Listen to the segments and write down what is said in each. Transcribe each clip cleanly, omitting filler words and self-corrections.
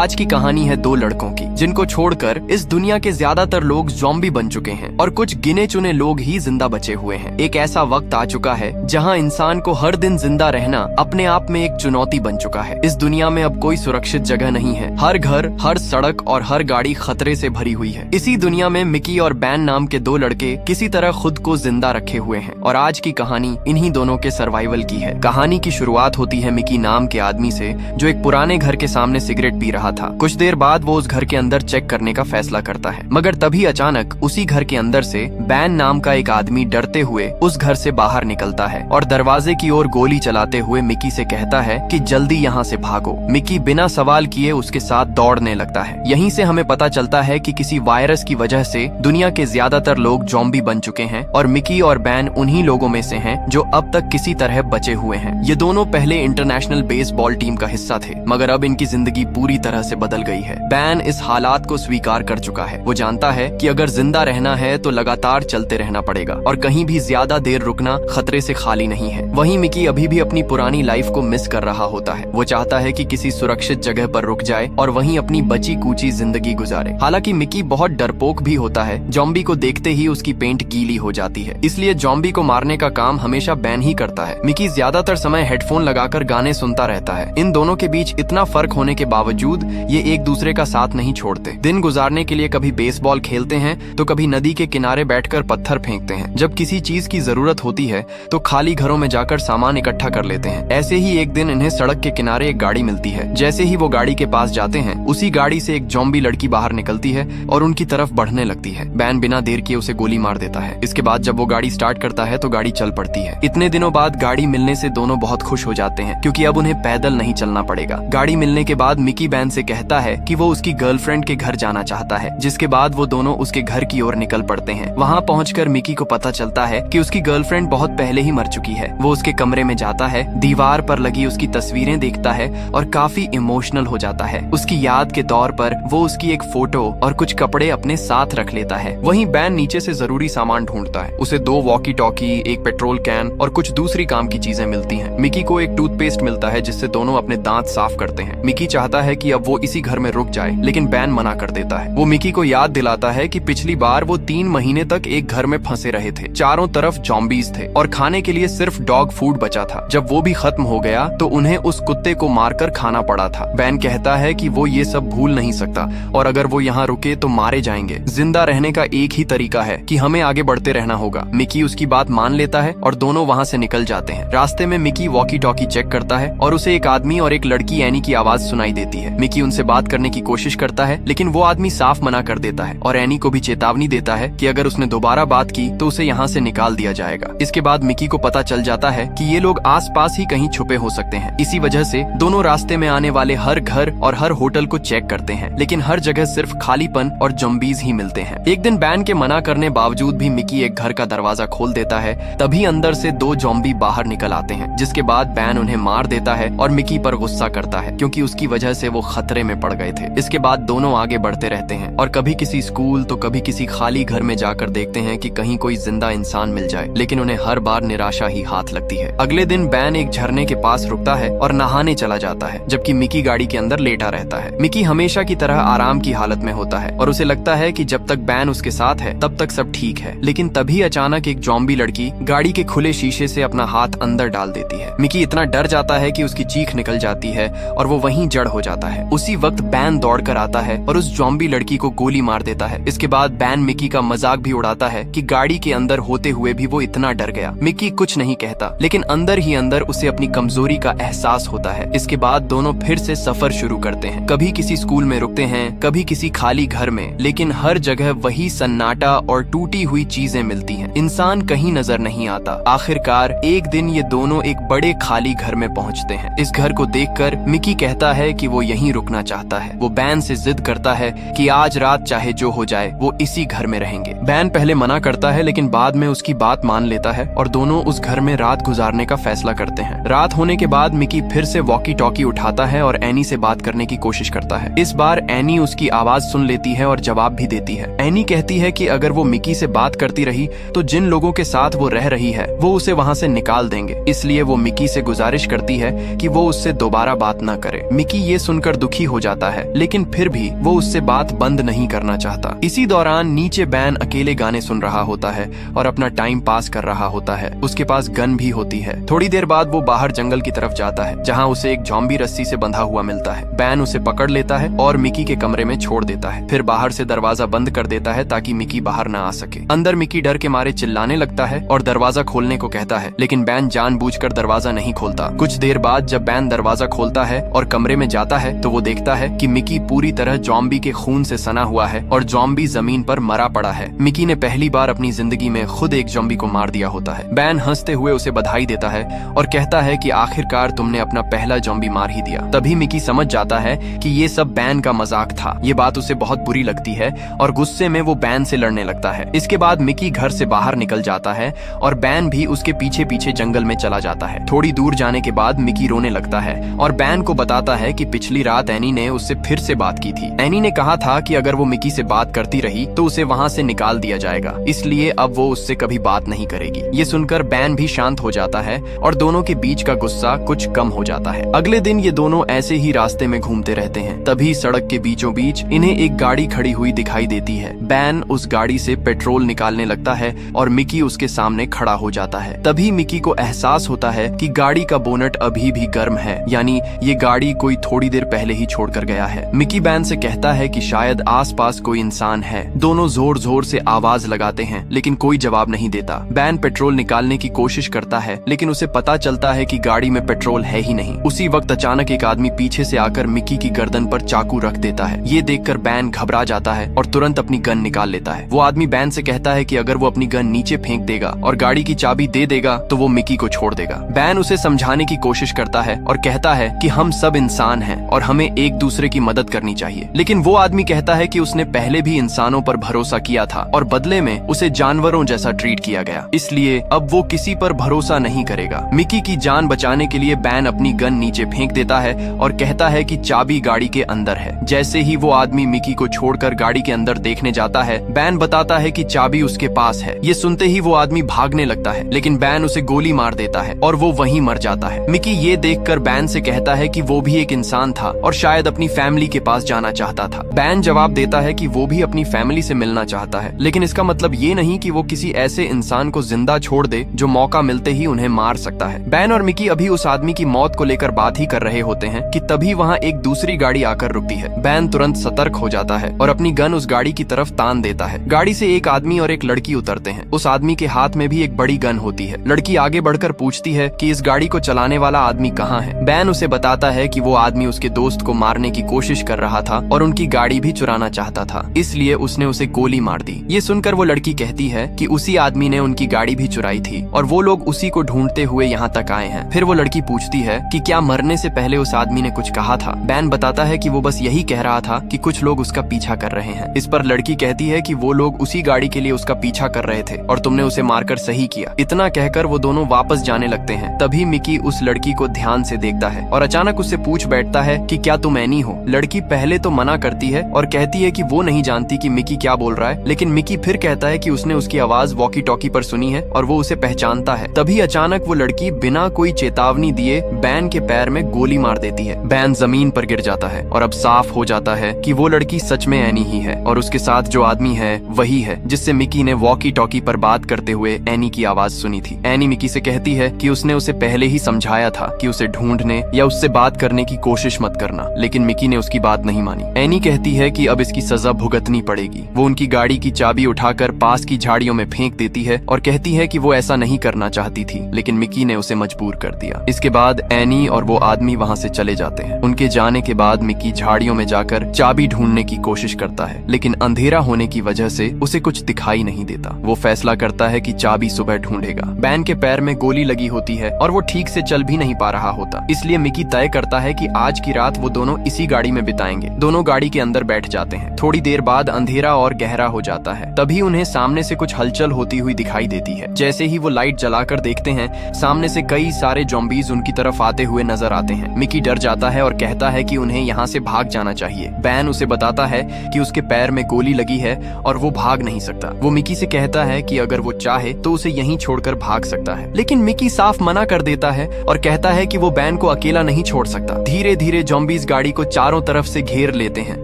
आज की कहानी है दो लड़कों की, जिनको छोड़कर इस दुनिया के ज्यादातर लोग ज़ॉम्बी बन चुके हैं और कुछ गिने चुने लोग ही जिंदा बचे हुए हैं। एक ऐसा वक्त आ चुका है जहां इंसान को हर दिन जिंदा रहना अपने आप में एक चुनौती बन चुका है। इस दुनिया में अब कोई सुरक्षित जगह नहीं है। हर घर, हर सड़क और हर गाड़ी खतरे से भरी हुई है। इसी दुनिया में मिकी और बैन नाम के दो लड़के किसी तरह खुद को जिंदा रखे हुए हैं और आज की कहानी इन्हीं दोनों के सर्वाइवल की है। कहानी की शुरुआत होती है मिकी नाम के आदमी से, जो एक पुराने घर के सामने सिगरेट पी रहा था। कुछ देर बाद वो उस घर के अंदर चेक करने का फैसला करता है, मगर तभी अचानक उसी घर के अंदर से बैन नाम का एक आदमी डरते हुए उस घर से बाहर निकलता है और दरवाजे की ओर गोली चलाते हुए मिकी से कहता है कि जल्दी यहाँ से भागो। मिकी बिना सवाल किए उसके साथ दौड़ने लगता है। यहीं से हमें पता चलता है कि किसी वायरस की वजह से दुनिया के ज्यादातर लोग ज़ॉम्बी बन चुके हैं और मिकी और बैन उन्हीं लोगों में से हैं जो अब तक किसी तरह बचे हुए हैं। ये दोनों पहले इंटरनेशनल बेसबॉल टीम का हिस्सा थे, मगर अब इनकी जिंदगी पूरी तरह से बदल गई है। बैन इस हालात को स्वीकार कर चुका है। वो जानता है कि अगर जिंदा रहना है तो लगातार चलते रहना पड़ेगा और कहीं भी ज्यादा देर रुकना खतरे से खाली नहीं है। वहीं मिकी अभी भी अपनी पुरानी लाइफ को मिस कर रहा होता है। वो चाहता है कि किसी सुरक्षित जगह पर रुक जाए और वहीं अपनी बची कूची जिंदगी गुजारे। हालांकि मिकी बहुत डरपोक भी होता है। ज़ॉम्बी को देखते ही उसकी पेंट गीली हो जाती है, इसलिए ज़ॉम्बी को मारने का काम हमेशा बैन ही करता है। मिकी ज्यादातर समय हेडफोन लगाकर गाने सुनता रहता है। इन दोनों के बीच इतना फर्क होने के बावजूद ये एक दूसरे का साथ नहीं छोड़ते। दिन गुजारने के लिए कभी बेसबॉल खेलते हैं तो कभी नदी के किनारे बैठकर पत्थर फेंकते हैं। जब किसी चीज की जरूरत होती है तो खाली घरों में जाकर सामान इकट्ठा कर लेते हैं। ऐसे ही एक दिन इन्हें सड़क के किनारे एक गाड़ी मिलती है। जैसे ही वो गाड़ी के पास जाते हैं, उसी गाड़ी से एक ज़ॉम्बी लड़की बाहर निकलती है और उनकी तरफ बढ़ने लगती है। बैन बिना देर किए उसे गोली मार देता है। इसके बाद जब वो गाड़ी स्टार्ट करता है तो गाड़ी चल पड़ती है। इतने दिनों बाद गाड़ी मिलने से दोनों बहुत खुश हो जाते हैं, क्योंकि अब उन्हें पैदल नहीं चलना पड़ेगा। गाड़ी मिलने के बाद मिकी बैन से कहता है कि वो उसकी गर्लफ्रेंड के घर जाना चाहता है, जिसके बाद वो दोनों उसके घर की ओर निकल पड़ते हैं। वहाँ पहुंचकर मिकी को पता चलता है कि उसकी गर्लफ्रेंड बहुत पहले ही मर चुकी है। वो उसके कमरे में जाता है, दीवार पर लगी उसकी तस्वीरें देखता है और काफी इमोशनल हो जाता है। उसकी याद के तौर पर वो उसकी एक फोटो और कुछ कपड़े अपने साथ रख लेता है। वहीं बैन नीचे से जरूरी सामान ढूंढता है। उसे 2 वॉकी टॉकी, एक पेट्रोल कैन और कुछ दूसरी काम की चीजें मिलती हैं। मिकी को एक टूथपेस्ट मिलता है जिससे दोनों अपने दांत साफ करते हैं। मिकी चाहता है कि अब वो इसी घर में रुक जाए, लेकिन बैन मना कर देता है। वो मिकी को याद दिलाता है कि पिछली बार वो 3 महीने तक एक घर में फंसे रहे थे। चारों तरफ ज़ॉम्बीज थे और खाने के लिए सिर्फ डॉग फूड बचा था। जब वो भी खत्म हो गया तो उन्हें उस कुत्ते को मारकर खाना पड़ा था। बैन कहता है कि वो ये सब भूल नहीं सकता और अगर वो यहाँ रुके तो मारे जाएंगे। जिंदा रहने का एक ही तरीका है कि हमें आगे बढ़ते रहना होगा। मिकी उसकी बात मान लेता है और दोनों वहाँ से निकल जाते हैं। रास्ते में मिकी वॉकी टॉकी चेक करता है और उसे एक आदमी और एक लड़की एनी की आवाज सुनाई देती है। मिकी उनसे बात करने की कोशिश करता है, लेकिन वो आदमी साफ मना कर देता है और एनी को भी चेतावनी देता है कि अगर उसने दोबारा बात की तो उसे यहाँ से निकाल दिया जाएगा। इसके बाद मिकी को पता चल जाता है कि ये लोग आसपास ही कहीं छुपे हो सकते हैं। इसी वजह से दोनों रास्ते में आने वाले हर घर और हर होटल को चेक करते हैं, लेकिन हर जगह सिर्फ खालीपन और ज़ॉम्बीज ही मिलते हैं। एक दिन बैन के मना करने बावजूद भी मिकी एक घर का दरवाजा खोल देता है। तभी अंदर से 2 ज़ॉम्बी बाहर निकल आते हैं, जिसके बाद बैन उन्हें मार देता है और मिकी पर गुस्सा करता है, क्योंकि उसकी वजह से वो खतरे में पड़ गए थे। इसके बाद दोनों आगे बढ़ते रहते हैं और कभी किसी स्कूल तो कभी किसी खाली घर में जाकर देखते हैं कि कहीं कोई जिंदा इंसान मिल जाए, लेकिन उन्हें हर बार निराशा ही हाथ लगती है। अगले दिन बैन एक झरने के पास रुकता है और नहाने चला जाता है, जबकि मिकी गाड़ी के अंदर लेटा रहता है। मिकी हमेशा की तरह आराम की हालत में होता है और उसे लगता है कि जब तक बैन उसके साथ है तब तक सब ठीक है, लेकिन तभी अचानक एक ज़ॉम्बी लड़की गाड़ी के खुले शीशे से अपना हाथ अंदर डाल देती है। मिकी इतना डर जाता है कि उसकी चीख निकल जाती है और वो वहीं जड़ हो जाता है। उसी वक्त बैन दौड़कर आता है और उस ज़ॉम्बी लड़की को गोली मार देता है। इसके बाद बैन मिकी का मजाक भी उड़ाता है कि गाड़ी के अंदर होते हुए भी वो इतना डर गया। मिकी कुछ नहीं कहता, लेकिन अंदर ही अंदर उसे अपनी कमजोरी का एहसास होता है। इसके बाद दोनों फिर से सफर शुरू करते हैं। कभी किसी स्कूल में रुकते हैं, कभी किसी खाली घर में, लेकिन हर जगह वही सन्नाटा और टूटी हुई चीजें मिलती हैं। इंसान कहीं नजर नहीं आता। आखिरकार एक दिन ये दोनों एक बड़े खाली घर में पहुंचते हैं। इस घर को देखकर मिकी कहता है कि वो यहीं रुकना चाहता है। वो बैन से जिद करता है कि आज रात चाहे जो हो जाए वो इसी घर में रहेंगे। बैन पहले मना करता है, लेकिन बाद में उसकी बात मान लेता है और दोनों उस घर में रात गुजारने का फैसला करते हैं। रात होने के बाद मिकी फिर से वॉकी टॉकी उठाता है और एनी से बात करने की कोशिश करता है। इस बार एनी उसकी आवाज सुन लेती है और जवाब भी देती है। एनी कहती है कि अगर वो मिकी से बात करती रही तो जिन लोगों के साथ वो रह रही है वो उसे वहाँ से निकाल देंगे, इसलिए वो मिकी से गुजारिश करती है कि वो उससे दोबारा बात न करे। मिकी ये सुनकर दुखी दुखी हो जाता है, लेकिन फिर भी वो उससे बात बंद नहीं करना चाहता। इसी दौरान नीचे बैन अकेले गाने सुन रहा होता है और अपना टाइम पास कर रहा होता है। उसके पास गन भी होती है। थोड़ी देर बाद वो बाहर जंगल की तरफ जाता है, जहाँ उसे एक ज़ॉम्बी रस्सी से बंधा हुआ मिलता है। बैन उसे पकड़ लेता है और मिकी के कमरे में छोड़ देता है। फिर बाहर से दरवाजा बंद कर देता है ताकि मिकी बाहर न आ सके। अंदर मिकी डर के मारे चिल्लाने लगता है और दरवाजा खोलने को कहता है, लेकिन बैन जानबूझकर दरवाजा नहीं खोलता। कुछ देर बाद जब बैन दरवाजा खोलता है और कमरे में जाता है तो वो देखता है कि मिकी पूरी तरह ज़ॉम्बी के खून से सना हुआ है और ज़ॉम्बी जमीन पर मरा पड़ा है। मिकी ने पहली बार अपनी जिंदगी में खुद एक ज़ॉम्बी को मार दिया होता है। बैन हंसते हुए उसे बधाई देता है और कहता है कि आखिरकार तुमने अपना पहला ज़ॉम्बी मार ही दिया। तभी मिकी समझ जाता है कि ये सब बैन का मजाक था। ये बात उसे बहुत बुरी लगती है और गुस्से में वो बैन से लड़ने लगता है। इसके बाद मिकी घर से बाहर निकल जाता है और बैन भी उसके पीछे पीछे जंगल में चला जाता है। थोड़ी दूर जाने के बाद मिकी रोने लगता है और बैन को बताता है कि पिछली रात एनी ने उससे फिर से बात की थी। एनी ने कहा था कि अगर वो मिकी से बात करती रही तो उसे वहाँ से निकाल दिया जाएगा, इसलिए अब वो उससे कभी बात नहीं करेगी। ये सुनकर बैन भी शांत हो जाता है और दोनों के बीच का गुस्सा कुछ कम हो जाता है। अगले दिन ये दोनों ऐसे ही रास्ते में घूमते रहते हैं। तभी सड़क के बीचों बीच इन्हें एक गाड़ी खड़ी हुई दिखाई देती है। बैन उस गाड़ी से पेट्रोल निकालने लगता है और मिकी उसके सामने खड़ा हो जाता है। तभी मिकी को एहसास होता है कि गाड़ी का बोनट अभी भी गर्म है, यानी ये गाड़ी कोई थोड़ी देर पहले ही छोड़कर गया है। मिकी बैन से कहता है कि शायद आसपास कोई इंसान है। दोनों जोर जोर से आवाज लगाते हैं, लेकिन कोई जवाब नहीं देता। बैन पेट्रोल निकालने की कोशिश करता है, लेकिन उसे पता चलता है कि गाड़ी में पेट्रोल है ही नहीं। उसी वक्त अचानक एक आदमी पीछे से आकर मिकी की गर्दन पर चाकू रख देता है। ये देखकर बैन घबरा जाता है और तुरंत अपनी गन निकाल लेता है। वो आदमी बैन से कहता है कि अगर वो अपनी गन नीचे फेंक देगा और गाड़ी की चाबी दे देगा तो वो मिकी को छोड़ देगा। बैन उसे समझाने की कोशिश करता है और कहता है कि हम सब इंसान हैं और हमें एक दूसरे की मदद करनी चाहिए। लेकिन वो आदमी कहता है कि उसने पहले भी इंसानों पर भरोसा किया था और बदले में उसे जानवरों जैसा ट्रीट किया गया, इसलिए अब वो किसी पर भरोसा नहीं करेगा। मिकी की जान बचाने के लिए बैन अपनी गन नीचे फेंक देता है और कहता है कि चाबी गाड़ी के अंदर है। जैसे ही वो आदमी मिकी को छोड़कर गाड़ी के अंदर देखने जाता है, बैन बताता है कि चाबी उसके पास है। ये सुनते ही वो आदमी भागने लगता है, लेकिन बैन उसे गोली मार देता है और वो वहीं मर जाता है। मिकी ये देखकर बैन से कहता है कि वो भी एक इंसान था और शायद अपनी फैमिली के पास जाना चाहता था। बैन जवाब देता है कि वो भी अपनी फैमिली से मिलना चाहता है, लेकिन इसका मतलब ये नहीं कि वो किसी ऐसे इंसान को जिंदा छोड़ दे जो मौका मिलते ही उन्हें मार सकता है। बैन और मिकी अभी उस आदमी की मौत को लेकर बात ही कर रहे होते हैं कि तभी वहाँ एक दूसरी गाड़ी आकर रुकती है। बैन तुरंत सतर्क हो जाता है और अपनी गन उस गाड़ी की तरफ तान देता है। गाड़ी से एक आदमी और एक लड़की उतरते हैं। उस आदमी के हाथ में भी एक बड़ी गन होती है। लड़की आगे बढ़कर पूछती है कि इस गाड़ी को चलाने वाला आदमी कहाँ है। बैन उसे बताता है कि वो आदमी उसके दोस्त को मारने की कोशिश कर रहा था और उनकी गाड़ी भी चुराना चाहता था, इसलिए उसने उसे गोली मार दी। ये सुनकर वो लड़की कहती है कि उसी आदमी ने उनकी गाड़ी भी चुराई थी और वो लोग उसी को ढूंढते हुए यहाँ तक आए हैं। फिर वो लड़की पूछती है कि क्या मरने से पहले उस आदमी ने कुछ कहा था। बैन बताता है कि वो बस यही कह रहा था कि कुछ लोग उसका पीछा कर रहे हैं। इस पर लड़की कहती है कि वो लोग उसी गाड़ी के लिए उसका पीछा कर रहे थे और तुमने उसे मारकर सही किया। इतना कहकर वो दोनों वापस जाने लगते हैं। तभी मिकी उस लड़की को ध्यान से देखता है और अचानक उससे पूछ बैठता है कि क्या तुम एनी हो। लड़की पहले तो मना करती है और कहती है कि वो नहीं जानती कि मिकी क्या बोल रहा है, लेकिन मिकी फिर कहता है कि उसने उसकी आवाज वॉकी टॉकी पर सुनी है और वो उसे पहचानता है। तभी अचानक वो लड़की बिना कोई चेतावनी दिए बैन के पैर में गोली मार देती है। बैन जमीन पर गिर जाता है और अब साफ हो जाता है कि वो लड़की सच में एनी ही है और उसके साथ जो आदमी है वही है जिससे मिकी ने वॉकी टॉकी पर बात करते हुए एनी की आवाज सुनी थी। एनी मिकी से कहती है कि उसने उसे पहले ही समझाया था कि उसे ढूंढने या उससे बात करने की कोशिश मत करना, लेकिन मिकी ने उसकी बात नहीं मानी। एनी कहती है कि अब इसकी सजा भुगतनी पड़ेगी। वो उनकी गाड़ी की चाबी उठाकर पास की झाड़ियों में फेंक देती है और कहती है कि वो ऐसा नहीं करना चाहती थी, लेकिन मिकी ने उसे मजबूर कर दिया। इसके बाद एनी और वो आदमी वहाँ से चले जाते हैं। उनके जाने के बाद मिकी झाड़ियों में जाकर चाबी ढूंढने की कोशिश करता है, लेकिन अंधेरा होने की वजह से उसे कुछ दिखाई नहीं देता। वो फैसला करता है कि चाबी सुबह ढूंढेगा। बैन के पैर में गोली लगी होती है और वो ठीक से चल भी नहीं पा रहा होता, इसलिए मिकी तय करता है कि आज की रात वो दोनों इसी गाड़ी में बिताएंगे। दोनों गाड़ी के अंदर बैठ जाते हैं। थोड़ी देर बाद अंधेरा और गहरा हो जाता है। तभी उन्हें सामने से कुछ हलचल होती हुई दिखाई देती है। जैसे ही वो लाइट जलाकर देखते हैं, सामने से कई सारे ज़ॉम्बीज उनकी तरफ आते हुए नजर आते हैं। मिकी डर जाता है और कहता है कि उन्हें यहाँ से भाग जाना चाहिए। बैन उसे बताता है कि उसके पैर में गोली लगी है और वो भाग नहीं सकता। वो मिकी से कहता है कि अगर वो चाहे तो उसे यहीं छोड़कर भाग सकता है, लेकिन मिकी साफ मना कर देता है और कहता है कि वो बैन को अकेला नहीं छोड़ सकता। धीरे धीरे ज़ॉम्बी जॉम्बीज गाड़ी को चारों तरफ से घेर लेते हैं।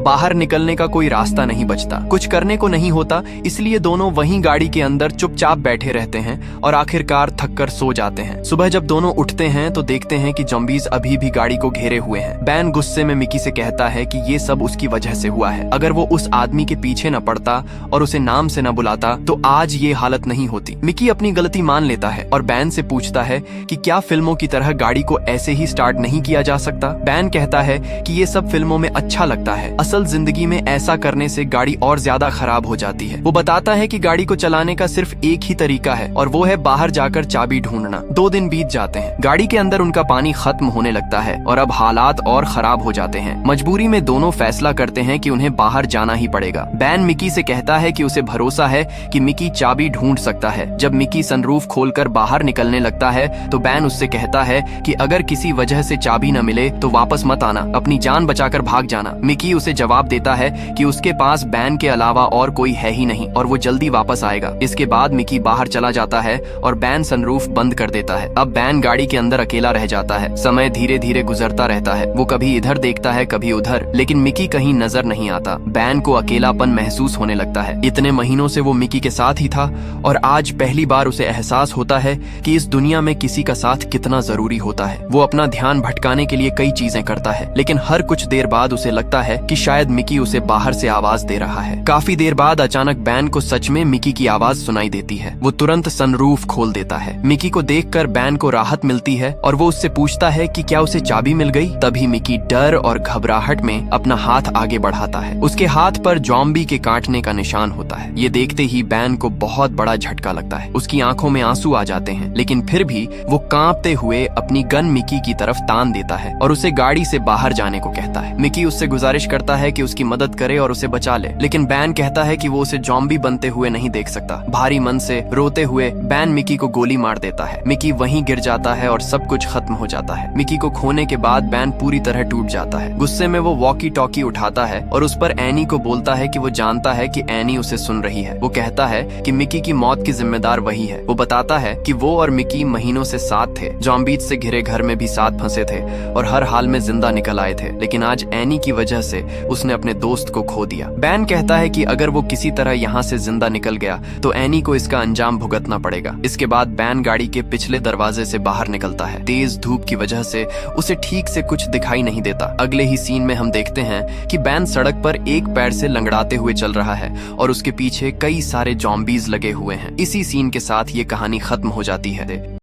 बाहर निकलने का कोई रास्ता नहीं बचता, कुछ करने को नहीं होता, इसलिए दोनों वहीं गाड़ी के अंदर चुपचाप बैठे रहते हैं और आखिरकार थक कर सो जाते हैं। सुबह जब दोनों उठते हैं तो देखते हैं कि जॉम्बीज अभी भी गाड़ी को घेरे हुए हैं। बैन गुस्से में मिकी से कहता है कि ये सब उसकी वजह से हुआ है। अगर वो उस आदमी के पीछे न पड़ता और उसे नाम से न बुलाता तो आज ये हालत नहीं होती। मिकी अपनी गलती मान लेता है और बैन से पूछता है कि क्या फिल्मों की तरह गाड़ी को ऐसे ही स्टार्ट नहीं किया जा सकता। बैन कहता है कि ये सब फिल्मों में अच्छा लगता है, असल जिंदगी में ऐसा करने से गाड़ी और ज्यादा खराब हो जाती है। वो बताता है कि गाड़ी को चलाने का सिर्फ एक ही तरीका है और वो है बाहर जाकर चाबी ढूंढना। 2 दिन बीत जाते हैं। गाड़ी के अंदर उनका पानी खत्म होने लगता है और अब हालात और खराब हो जाते हैं। मजबूरी में दोनों फैसला करते हैं कि उन्हें बाहर जाना ही पड़ेगा। बैन मिकी से कहता है कि उसे भरोसा है कि मिकी चाबी ढूंढ सकता है। जब मिकी सनरूफ खोलकर बाहर निकलने लगता है तो बैन उससे कहता है कि अगर किसी वजह से चाबी न मिले तो वापस मत आना, अपनी जान बचाकर भाग जाना। मिकी उसे जवाब देता है कि उसके पास बैन के अलावा और कोई है ही नहीं और वो जल्दी वापस आएगा। इसके बाद मिकी बाहर चला जाता है और बैन सनरूफ बंद कर देता है। अब बैन गाड़ी के अंदर अकेला रह जाता है। समय धीरे धीरे गुजरता रहता है। वो कभी इधर देखता है कभी उधर, लेकिन मिकी कहीं नजर नहीं आता। बैन को अकेलापन महसूस होने लगता है। इतने महीनों से वो मिकी के साथ ही था और आज पहली बार उसे एहसास होता है कि इस दुनिया में किसी का साथ कितना जरूरी होता है। वो अपना ध्यान भटकाने के लिए कई चीजें करता है, लेकिन हर कुछ देर बाद उसे लगता है कि शायद मिकी उसे बाहर से आवाज दे रहा है। काफी देर बाद अचानक बैन को सच में मिकी की आवाज सुनाई देती है। वो तुरंत सनरूफ खोल देता है। मिकी को देखकर बैन को राहत मिलती है और वो उससे पूछता है कि क्या उसे चाबी मिल गई। तभी मिकी डर और घबराहट में अपना हाथ आगे बढ़ाता है। उसके हाथ पर जॉम्बी के काटने का निशान होता है। ये देखते ही बैन को बहुत बड़ा झटका लगता है। उसकी आंखों में आंसू आ जाते हैं, लेकिन फिर भी वो कांपते हुए अपनी गन मिकी की तरफ तान देता है और उसे गाड़ी से बाहर जाने को कहता है। मिकी उससे गुजारिश करता है कि उसकी मदद करे और उसे बचा ले, लेकिन बैन कहता है कि वो उसे जॉम्बी बनते हुए नहीं देख सकता। भारी मन से रोते हुए बैन मिकी को गोली मार देता है। मिकी वहीं गिर जाता है और सब कुछ खत्म हो जाता है। मिकी को खोने के बाद बैन पूरी तरह टूट जाता है। गुस्से में वो वॉकी टॉकी उठाता है और उस पर एनी को बोलता है कि वो जानता है कि एनी उसे सुन रही है। वो कहता है कि मिकी की मौत की जिम्मेदार वही है। वो बताता है कि वो और मिकी महीनों से साथ थे, जॉम्बीज से घिरे घर में भी साथ फंसे थे और हर हाल में जिंदा निकल आए थे, लेकिन आज एनी की वजह से उसने अपने दोस्त को खो दिया। बैन कहता है कि अगर वो किसी तरह यहाँ से जिंदा निकल गया तो एनी को इसका अंजाम भुगतना पड़ेगा। इसके बाद बैन गाड़ी के पिछले दरवाजे से बाहर निकलता है। तेज धूप की वजह से उसे ठीक से कुछ दिखाई नहीं देता। अगले ही सीन में हम देखते हैं कि बैन सड़क पर एक पैर से लंगड़ाते हुए चल रहा है और उसके पीछे कई सारे जॉम्बीज लगे हुए हैं। इसी सीन के साथ ये कहानी खत्म हो जाती है।